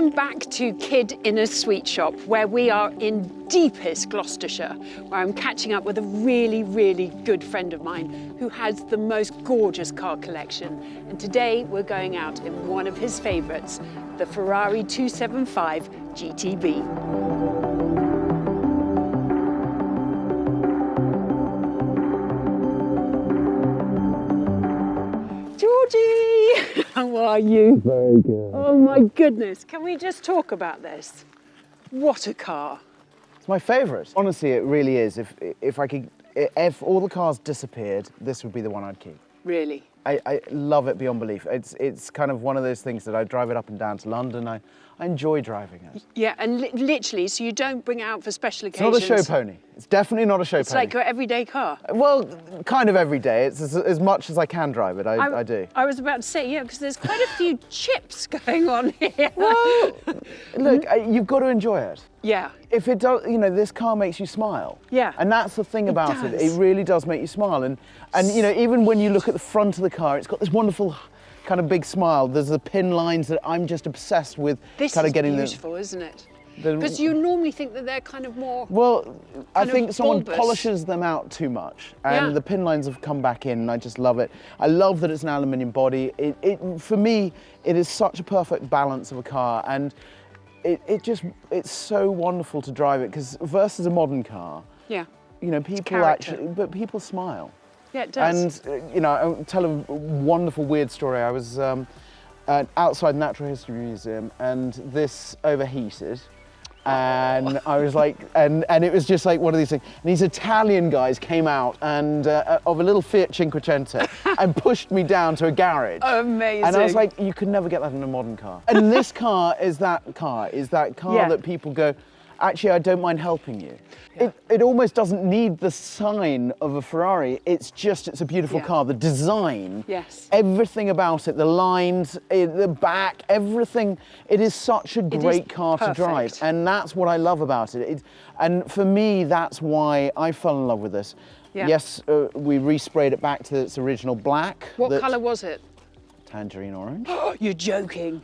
Welcome back to Kid in a Sweet Shop, where we are in deepest Gloucestershire, where I'm catching up with a really, really good friend of mine who has the most gorgeous car collection. And today we're going out in one of his favourites, the Ferrari 275 GTB. Georgie, how are you? Very good. Oh my goodness, can we just talk about this? What a car. It's my favourite. Honestly, it really is. If all the cars disappeared, this would be the one I'd keep. Really? I love it beyond belief. It's kind of one of those things that I drive it up and down to London. I enjoy driving it. Yeah, and literally, so you don't bring it out for special occasions? It's not a show pony. It's definitely not a show pony. It's like your everyday car? Well, kind of every day. It's as much as I can drive it, I do. I was about to say, yeah, because there's quite a few chips going on here. Well, look, you've got to enjoy it. Yeah. If it does, you know, this car makes you smile. Yeah. And that's the thing about it. does. It really does make you smile. And you know, even when you look at the front of the car, it's got this wonderful kind of big smile. There's the pin lines that I'm just obsessed with. This kind is of getting beautiful, isn't it? Because you normally think that they're kind of more... Well, I think someone bulbous. polishes them out too much, and Yeah. the pin lines have come back in, and I just love it. I love that it's an aluminium body. For me, it is such a perfect balance of a car, and it's so wonderful to drive it, because versus a modern car, Yeah. you know, people character. people smile. Yeah, it does. And, you know, I'll tell a wonderful, weird story. I was outside the Natural History Museum, and this overheated. And I was like, and it was just like one of these things. And these Italian guys came out and of a little Fiat Cinquecento and pushed me down to a garage. Amazing. And I was like, you could never get that in a modern car. And this car is that car Yeah. that people go, actually, I don't mind helping you. Yeah. It almost doesn't need the sign of a Ferrari. It's a beautiful Yeah. car. The design, Yes. everything about it, the lines, the back, everything. It is such a great car to drive. perfect. And that's what I love about it. And for me, that's why I fell in love with this. Yeah. Yes, we resprayed it back to its original black. What colour was it? Tangerine orange. You're joking.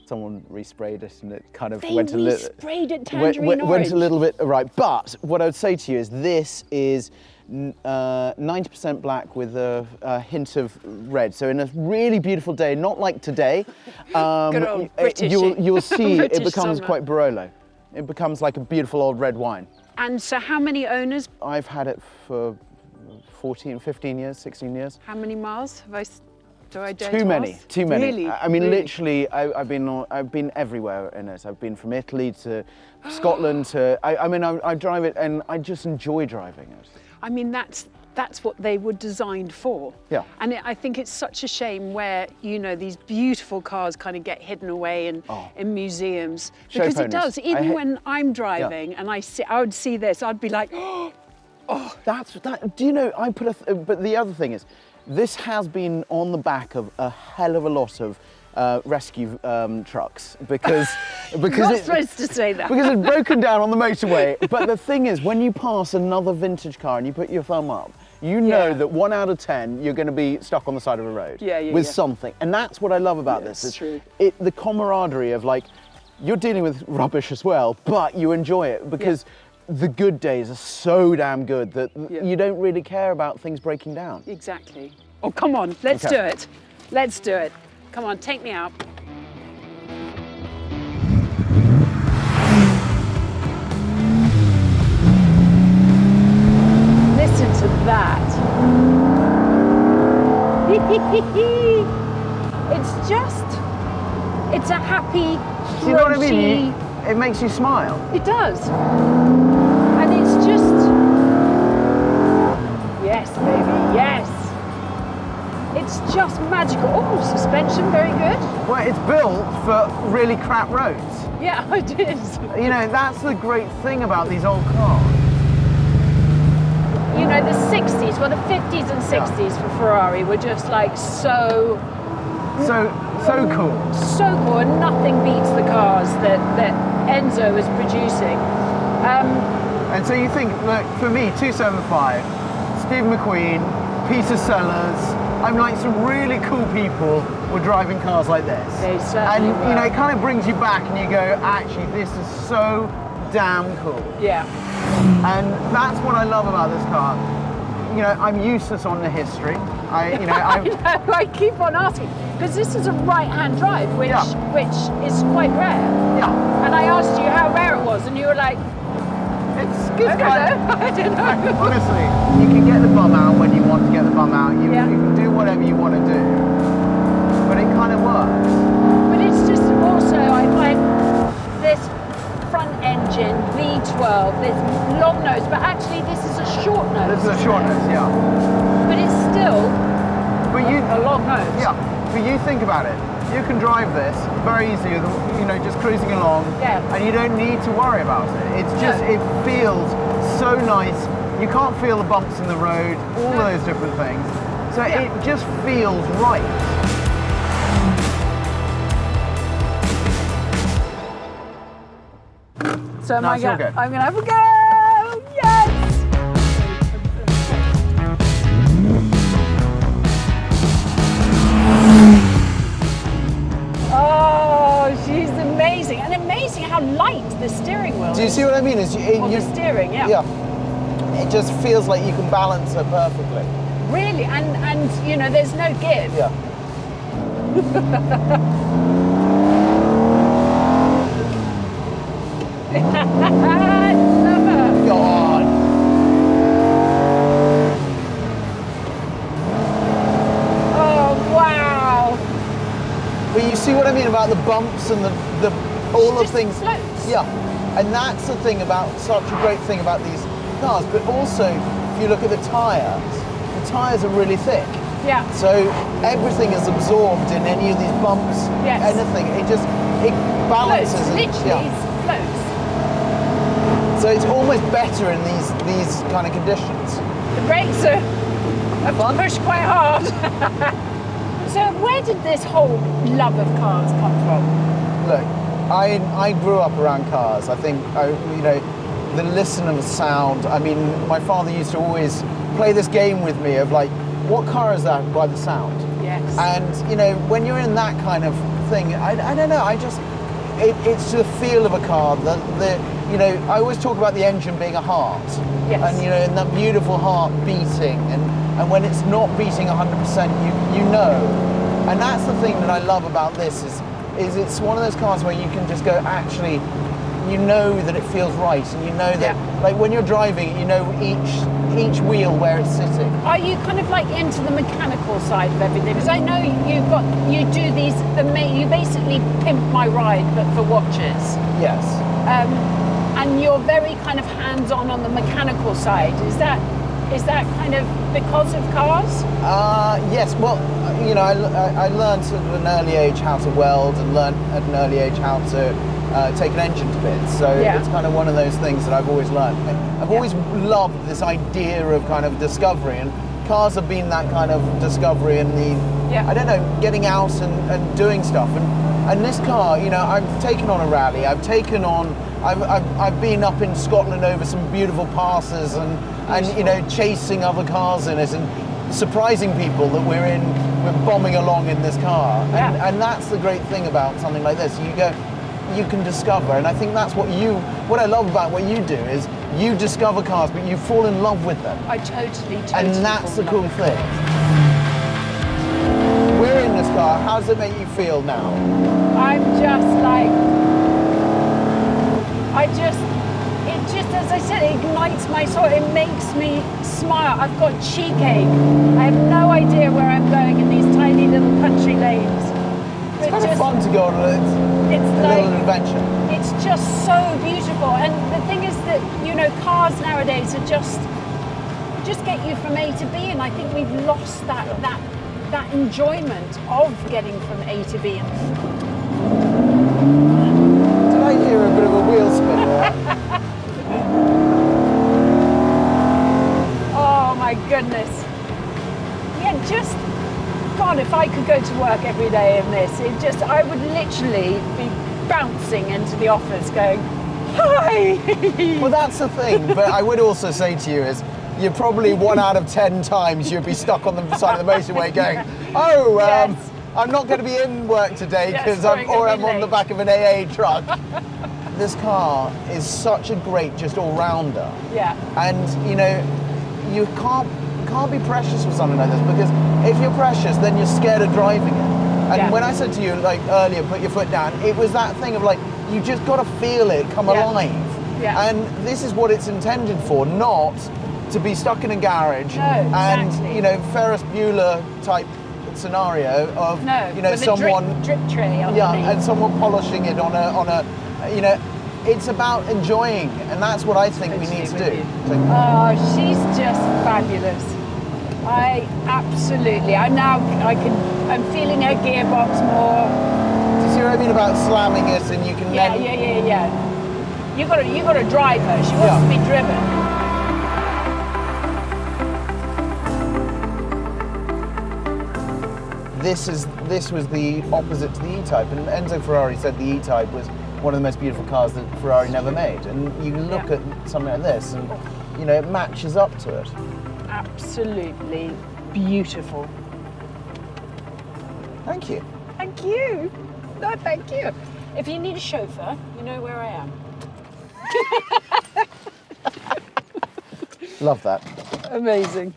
Someone resprayed it and it kind of They went a little... sprayed it tangerine orange. Went a little bit, right. But what I would say to you is this is 90% black with a hint of red. So in a really beautiful day, not like today, Good old British. you'll see it British becomes summer. quite Barolo. It becomes like a beautiful old red wine. And so how many owners, I've had it for 14, 15 years, 16 years. how many miles have do I dare Too to many, ask? too many. Really? I mean, Really? literally, I've been everywhere in it. I've been from Italy to Scotland to. I drive it, and I just enjoy driving it. I mean, that's what they were designed for. Yeah. And I think it's such a shame where, you know, these beautiful cars kind of get hidden away in museums. Show Because it ponies. does, even when I'm driving and I would see this, I'd be like, oh, Do you know? But the other thing is, this has been on the back of a hell of a lot of rescue trucks because you're supposed to say that. because it's broken down on the motorway. But the thing is, when you pass another vintage car and you put your thumb up, you know Yeah. that 1 out of 10 you're going to be stuck on the side of a road with something. And that's what I love about Yeah, this. it's true. The camaraderie of like, you're dealing with rubbish as well, but you enjoy it because the good days are so damn good that you don't really care about things breaking down. Exactly. Oh, come on, let's do it. Let's do it. Come on, take me out. Listen to that. It's a happy, Do you know what I mean? throaty- It makes you smile. It does. And it's just... Yes, baby, yes. It's just magical. Oh, suspension, very good. Well, it's built for really crap roads. Yeah, it is. You know, that's the great thing about these old cars. You know, the 60s, well, the 50s and 60s for Ferrari were just like so cool. so cool, and nothing beats the cars that Enzo is producing. And so you think, look, for me, 275, Steve McQueen, Peter Sellers, I'm like, some really cool people were driving cars like this. They certainly And you know, were. it kind of brings you back and you go, actually, this is so damn cool. Yeah. And that's what I love about this car. You know, I'm useless on the history. I keep on asking because this is a right-hand drive, which Yeah. which is quite rare. Yeah, And I asked you how rare it was, and you were like, it's I good. don't know. I don't know. Honestly, you can get the bum out when you want to get the bum out. You Yeah. can do whatever you want to do, but it kind of works. But it's just also, I find this front engine V12, this long nose, but actually this is a short nose. This is a short nose, yeah. But it's still But you, a long nose. yeah. But you think about it. You can drive this very easily, you know, just cruising along, Yeah. and you don't need to worry about it. It's just, No. it feels so nice. You can't feel the bumps in the road, all No. those different things. So Yeah. it just feels right. So am No, I it's your gonna, go. I'm gonna have a go. Yes. Oh, she's amazing, and amazing how light the steering wheel Do you is. see what I mean? Is Or the steering, yeah. Yeah. It just feels like you can balance it perfectly. Really, and you know, there's no give. Yeah. I love her. Go on. Oh wow. But you see what I mean about the bumps and the all the Just things. floats. Yeah. And that's the thing about such a great thing about these cars. But also, if you look at the tyres are really thick. Yeah. So everything is absorbed in any of these bumps. Yes. Anything. It Floats. balances. it. Literally, Yeah. floats. So it's almost better in these kind of conditions. The brakes are Fun. pushed quite hard. So where did this whole love of cars come from? Look, I grew up around cars. I think, you know, the listen of sound. I mean, my father used to always play this game with me of like, what car is that by the sound? Yes. And, you know, when you're in that kind of thing, I don't know, it's the feel of a car. You know, I always talk about the engine being a heart. Yes. And, you know, and that beautiful heart beating. And when it's not beating 100%, you know. And that's the thing that I love about this is it's one of those cars where you can just go, actually, you know that it feels right, and you know that, Yeah. like when you're driving it, you know each wheel where it's sitting. Are you kind of like into the mechanical side of everything? Because I know you do these, you basically pimp my ride, but for watches. Yes. And you're very kind of hands-on on the mechanical side. Is that kind of because of cars? Yes. Well, you know, I learned at an early age how to weld, and learned at an early age how to take an engine to bits. So Yeah. it's kind of one of those things that I've always learned. I've Yeah. always loved this idea of kind of discovery, and cars have been that kind of discovery and Yeah. I don't know, getting out and doing stuff. And this car, you know, I've taken on a rally. I've been up in Scotland over some beautiful passes and you know, chasing other cars in it and surprising people that we're bombing along in this car. Yeah. And that's the great thing about something like this. You can discover, and I think that's what I love about what you do is you discover cars, but you fall in love with them. I totally. And that's fall the in cool love with thing. We're in this car. How does it make you feel now? I'm just like, it just, as I said, it ignites my soul. It makes me smile. I've got cheek-ache. I have no idea where I'm going in these tiny little country lanes. It's kind of fun to go on a little adventure. It's just so beautiful. And the thing is that, you know, cars nowadays are just get you from A to B. And I think we've lost that enjoyment of getting from A to B. Did I hear a bit of a wheel spin there? Oh my goodness. Yeah, just, God, if I could go to work every day in this, I would literally be bouncing into the office going, hi! Well, that's the thing. But I would also say to you is, you're probably 1 out of 10 times you'd be stuck on the side of the motorway going, oh, Yes. I'm not going to be in work today Yes, because sorry, I'm gonna be on the late." back of an AA truck. This car is such a great just all-rounder. Yeah. And you know, you can't be precious with something like this, because if you're precious, then you're scared of driving it. And Yeah. when I said to you like earlier, put your foot down, it was that thing of like, you just got to feel it come Yeah. alive. Yeah. And this is what it's intended for, not to be stuck in a garage No, and exactly. you know, Ferris Bueller type scenario of No, you know, with a someone drip tray underneath. yeah, and someone polishing it on a you know, it's about enjoying, and that's what I think we need to Totally do. with So, Oh, she's just fabulous. I'm feeling her gearbox more. you see what I mean about slamming it, and you can Yeah, then yeah. You gotta drive her. She wants to be driven. This was the opposite to the E-Type, and Enzo Ferrari said the E-Type was one of the most beautiful cars that Ferrari never made. And you look Yeah. at something like this, and you know, it matches up to it. Absolutely beautiful. Thank you. Thank you. No, thank you. If you need a chauffeur, you know where I am. Love that. Amazing.